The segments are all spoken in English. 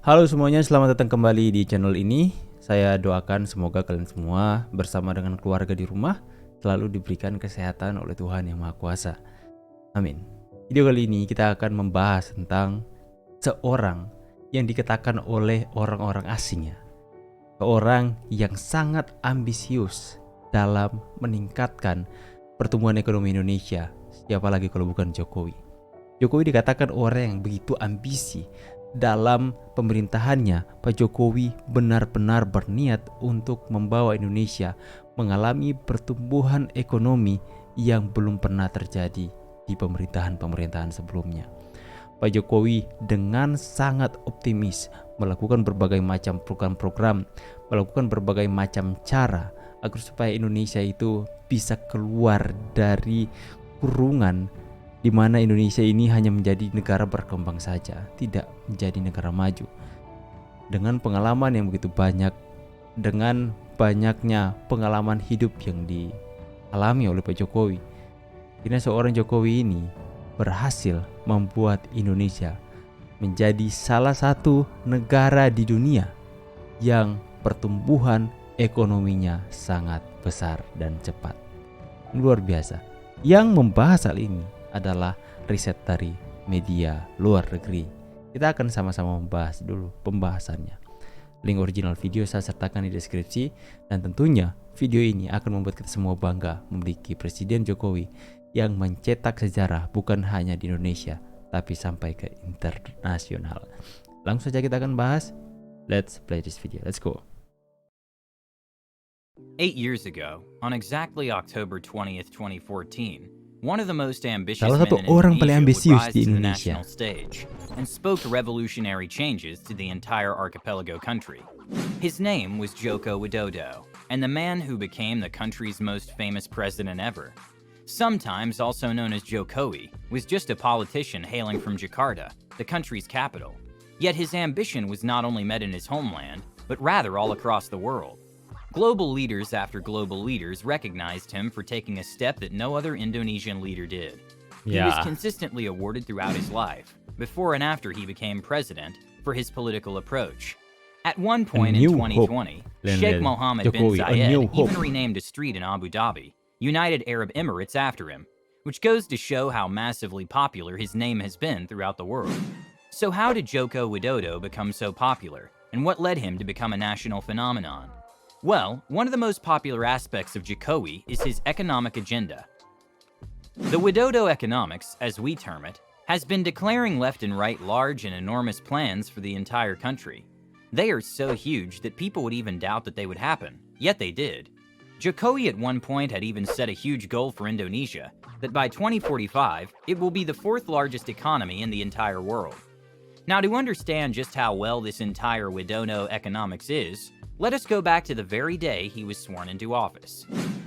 Halo semuanya, selamat datang kembali di channel ini. Saya doakan semoga kalian semua bersama dengan keluarga di rumah selalu diberikan kesehatan oleh Tuhan Yang Maha Kuasa. Amin. Video kali ini kita akan membahas tentang seorang yang dikatakan oleh orang-orang asing ya. Seorang yang sangat ambisius dalam meningkatkan pertumbuhan ekonomi Indonesia. Siapa lagi kalau bukan Jokowi. Jokowi dikatakan orang yang begitu ambisi. Dalam pemerintahannya, Pak Jokowi benar-benar berniat untuk membawa Indonesia mengalami pertumbuhan ekonomi yang belum pernah terjadi di pemerintahan-pemerintahan sebelumnya. Pak Jokowi dengan sangat optimis melakukan berbagai macam program-program, melakukan berbagai macam cara agar supaya Indonesia itu bisa keluar dari kurungan di mana Indonesia ini hanya menjadi negara berkembang saja, tidak menjadi negara maju. Dengan pengalaman yang begitu banyak, dengan banyaknya pengalaman hidup yang dialami oleh Pak Jokowi, kini seorang Jokowi ini berhasil membuat Indonesia menjadi salah satu negara di dunia yang pertumbuhan ekonominya sangat besar dan cepat. Luar biasa. Yang membahas hal ini adalah riset dari media luar negeri. Kita akan sama-sama membahas dulu pembahasannya. Link original video saya sertakan di deskripsi, dan tentunya video ini akan membuat kita semua bangga memiliki Presiden Jokowi yang mencetak sejarah bukan hanya di Indonesia tapi sampai ke internasional. Langsung saja kita akan bahas. Let's play this video. Let's go. 8 years ago, on exactly October 20th, 2014, one of the most ambitious Salah men satu in orang paling Indonesia would ambisius rise di to the Indonesia. national stage and spoke revolutionary changes to the entire archipelago country. His name was Jokowidodo, and the man who became the country's most famous president ever, sometimes also known as Jokowi, was just a politician hailing from Jakarta, the country's capital. Yet his ambition was not only met in his homeland, but rather all across the world. Global leaders after global leaders recognized him for taking a step that no other Indonesian leader did. He was consistently awarded throughout his life, before and after he became president, for his political approach. At one point in 2020, Sheikh Mohammed bin Zayed even renamed a street in Abu Dhabi, United Arab Emirates, after him, which goes to show how massively popular his name has been throughout the world. So how did Jokowidodo become so popular, and what led him to become a national phenomenon? Well, one of the most popular aspects of Jokowi is his economic agenda. The Widodo economics, as we term it, has been declaring left and right large and enormous plans for the entire country. They are so huge that people would even doubt that they would happen, yet they did. Jokowi at one point had even set a huge goal for Indonesia, that by 2045, it will be the 4th largest economy in the entire world. Now, to understand just how well this entire Widodo economics is, let us go back to the very day he was sworn into office.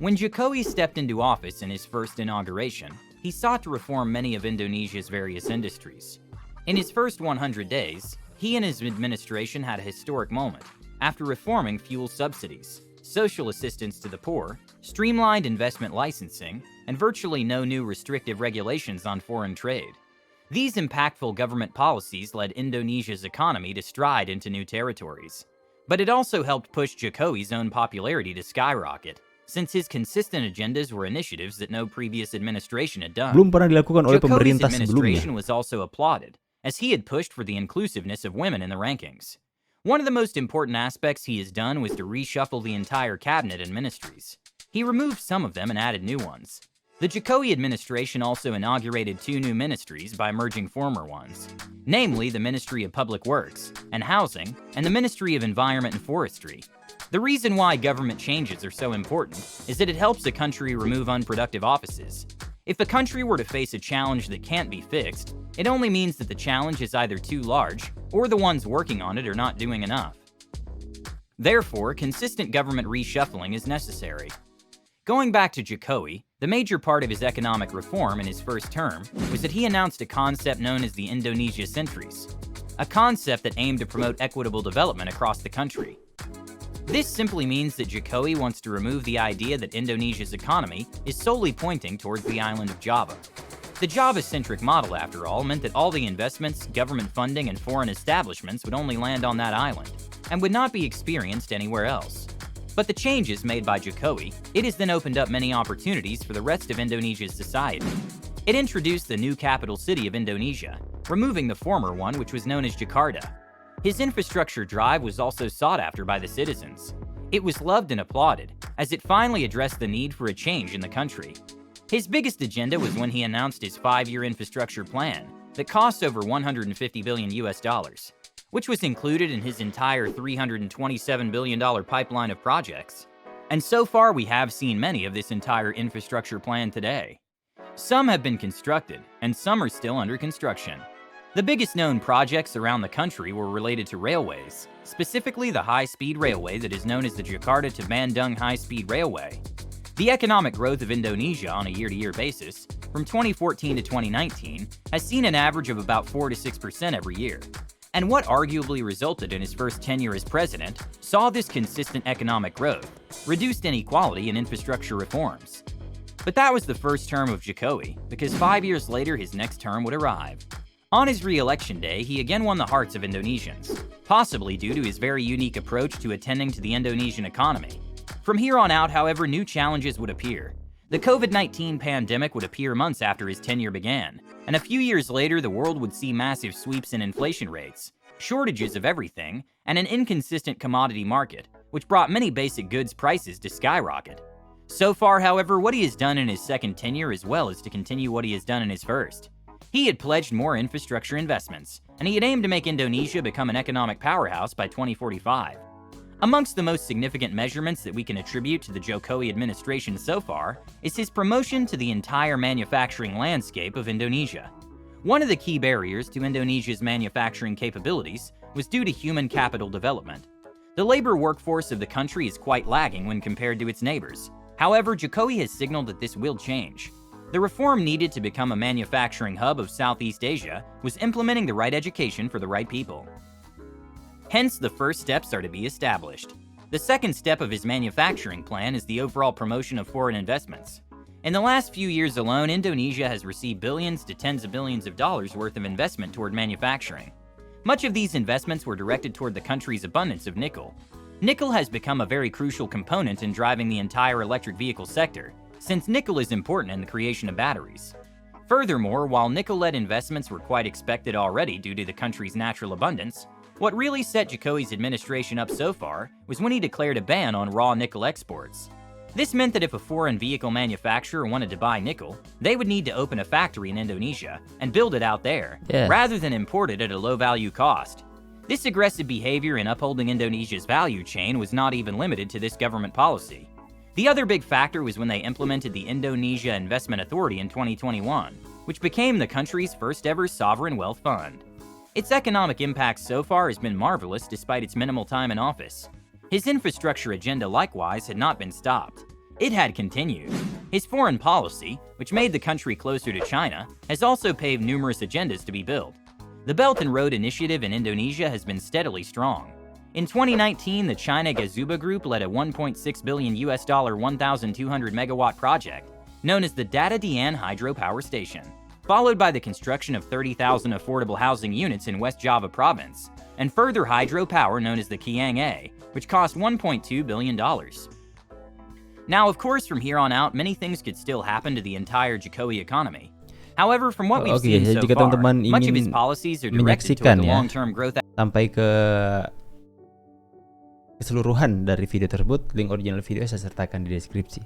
When Jokowi stepped into office in his first inauguration, he sought to reform many of Indonesia's various industries. In his first 100 days, he and his administration had a historic moment after reforming fuel subsidies, social assistance to the poor, streamlined investment licensing, and virtually no new restrictive regulations on foreign trade. These impactful government policies led Indonesia's economy to stride into new territories. But it also helped push Jokowi's own popularity to skyrocket, since his consistent agendas were initiatives that no previous administration had done. Belum pernah dilakukan oleh Jokowi's pemerintah administration sebelumnya. was also applauded, as he had pushed for the inclusiveness of women in the rankings. One of the most important aspects he has done was to reshuffle the entire cabinet and ministries. He removed some of them and added new ones. The Jokowi administration also inaugurated 2 new ministries by merging former ones, namely the Ministry of Public Works and Housing and the Ministry of Environment and Forestry. The reason why government changes are so important is that it helps a country remove unproductive offices. If a country were to face a challenge that can't be fixed, it only means that the challenge is either too large or the ones working on it are not doing enough. Therefore, consistent government reshuffling is necessary. Going back to Jokowi, the major part of his economic reform in his first term was that he announced a concept known as the Indonesia Centuries, a concept that aimed to promote equitable development across the country. This simply means that Jokowi wants to remove the idea that Indonesia's economy is solely pointing towards the island of Java. The Java-centric model, after all, meant that all the investments, government funding, and foreign establishments would only land on that island, and would not be experienced anywhere else. But the changes made by Jokowi, it has then opened up many opportunities for the rest of Indonesia's society. It introduced the new capital city of Indonesia, removing the former one, which was known as Jakarta. His infrastructure drive was also sought after by the citizens. It was loved and applauded, as it finally addressed the need for a change in the country. His biggest agenda was when he announced his 5-year infrastructure plan that cost over $150 billion, which was included in his entire $327 billion pipeline of projects. And so far, we have seen many of this entire infrastructure plan today. Some have been constructed, and some are still under construction. The biggest known projects around the country were related to railways, specifically the high-speed railway that is known as the Jakarta to Bandung High-Speed Railway. The economic growth of Indonesia on a year-to-year basis, from 2014 to 2019, has seen an average of about 4 to 6% every year. And what arguably resulted in his first tenure as president saw this consistent economic growth, reduced inequality, and infrastructure reforms. But that was the first term of Jokowi, because 5 years later his next term would arrive. On his re-election day, he again won the hearts of Indonesians, possibly due to his very unique approach to attending to the Indonesian economy. From here on out, however, new challenges would appear. The COVID-19 pandemic would appear months after his tenure began, and a few years later the world would see massive sweeps in inflation rates, shortages of everything, and an inconsistent commodity market, which brought many basic goods prices to skyrocket. So far, however, what he has done in his second tenure as well is to continue what he has done in his first. He had pledged more infrastructure investments, and he had aimed to make Indonesia become an economic powerhouse by 2045. Amongst the most significant measurements that we can attribute to the Jokowi administration so far is his promotion to the entire manufacturing landscape of Indonesia. One of the key barriers to Indonesia's manufacturing capabilities was due to human capital development. The labor workforce of the country is quite lagging when compared to its neighbors. However, Jokowi has signaled that this will change. The reform needed to become a manufacturing hub of Southeast Asia was implementing the right education for the right people. Hence, the first steps are to be established. The second step of his manufacturing plan is the overall promotion of foreign investments. In the last few years alone, Indonesia has received billions to tens of billions of dollars worth of investment toward manufacturing. Much of these investments were directed toward the country's abundance of nickel. Nickel has become a very crucial component in driving the entire electric vehicle sector, since nickel is important in the creation of batteries. Furthermore, while nickel-led investments were quite expected already due to the country's natural abundance, what really set Jokowi's administration up so far was when he declared a ban on raw nickel exports. This meant that if a foreign vehicle manufacturer wanted to buy nickel, they would need to open a factory in Indonesia and build it out there, rather than import it at a low-value cost. This aggressive behavior in upholding Indonesia's value chain was not even limited to this government policy. The other big factor was when they implemented the Indonesia Investment Authority in 2021, which became the country's first ever sovereign wealth fund. Its economic impact so far has been marvelous despite its minimal time in office. His infrastructure agenda likewise had not been stopped. It had continued. His foreign policy, which made the country closer to China, has also paved numerous agendas to be built. The Belt and Road Initiative in Indonesia has been steadily strong. In 2019, the China Gazuba Group led a $1.6 billion 1,200 megawatt project known as the Data Dian Hydropower Station, followed by the construction of 30,000 affordable housing units in West Java province, and further hydropower known as the Kiang A, which cost $1.2 billion. Now, of course, from here on out, many things could still happen to the entire Jokowi economy. However, from what we've seen so far, much of his policies are directed toward the long-term growth. Sampai ke keseluruhan dari video tersebut, link original video saya sertakan di deskripsi.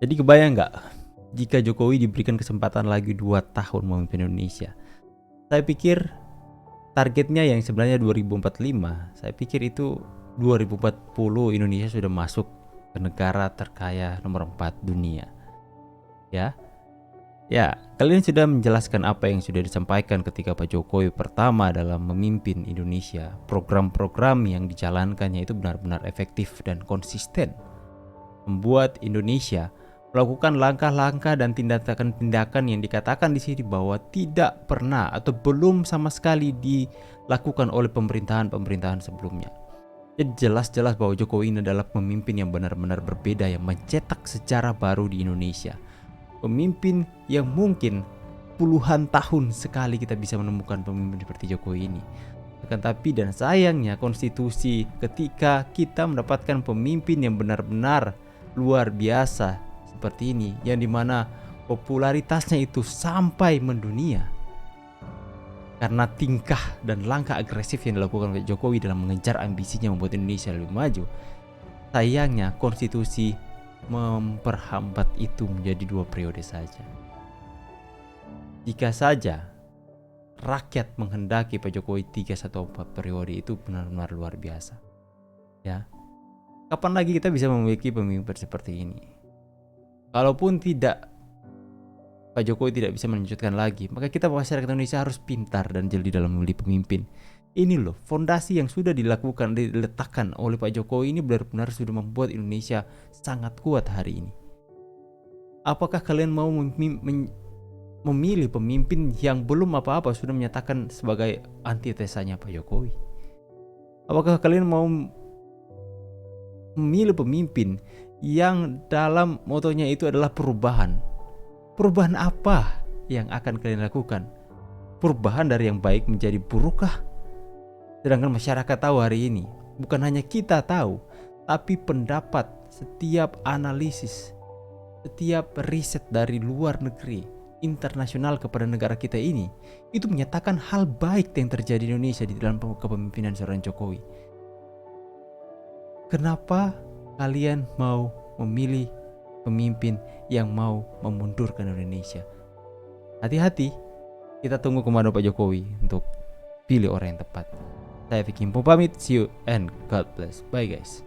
Jadi kebayang nggak jika Jokowi diberikan kesempatan lagi 2 tahun memimpin Indonesia? Saya pikir targetnya yang sebenarnya 2045, saya pikir itu 2040 Indonesia sudah masuk ke negara terkaya nomor 4 dunia. Ya, kalian sudah menjelaskan apa yang sudah disampaikan ketika Pak Jokowi pertama dalam memimpin Indonesia. Program-program yang dijalankannya itu benar-benar efektif dan konsisten, membuat Indonesia melakukan langkah-langkah dan tindakan-tindakan yang dikatakan di sini bahwa tidak pernah atau belum sama sekali dilakukan oleh pemerintahan-pemerintahan sebelumnya. Jadi jelas-jelas bahwa Jokowi ini adalah pemimpin yang benar-benar berbeda, yang mencetak sejarah baru di Indonesia. Pemimpin yang mungkin puluhan tahun sekali kita bisa menemukan pemimpin seperti Jokowi ini. Akan tapi dan sayangnya konstitusi ketika kita mendapatkan pemimpin yang benar-benar luar biasa seperti ini, yang dimana popularitasnya itu sampai mendunia karena tingkah dan langkah agresif yang dilakukan oleh Jokowi dalam mengejar ambisinya membuat Indonesia lebih maju. Sayangnya konstitusi memperhambat itu menjadi 2 periode saja. Jika saja rakyat menghendaki Pak Jokowi 3 atau 4 periode, itu benar-benar luar biasa. Ya. Kapan lagi kita bisa memiliki pemimpin seperti ini? Kalaupun tidak, Pak Jokowi tidak bisa melanjutkan lagi, maka kita masyarakat Indonesia harus pintar dan jeli dalam memilih pemimpin. Ini loh, fondasi yang sudah diletakkan oleh Pak Jokowi ini benar-benar sudah membuat Indonesia sangat kuat hari ini. Apakah kalian mau memilih pemimpin yang belum apa-apa sudah menyatakan sebagai antitesanya Pak Jokowi? Apakah kalian mau memilih pemimpin yang dalam motonya itu adalah perubahan? Perubahan apa yang akan kalian lakukan? Perubahan dari yang baik menjadi burukkah? Sedangkan masyarakat tahu hari ini, bukan hanya kita tahu, tapi pendapat setiap analisis, setiap riset dari luar negeri, internasional kepada negara kita ini, itu menyatakan hal baik yang terjadi di Indonesia di dalam kepemimpinan seorang Jokowi. Kenapa kalian mau memilih pemimpin yang mau memundurkan Indonesia? Hati-hati, kita tunggu komando Pak Jokowi untuk pilih orang yang tepat. Saya Vicky pamit, see you and God bless. Bye guys.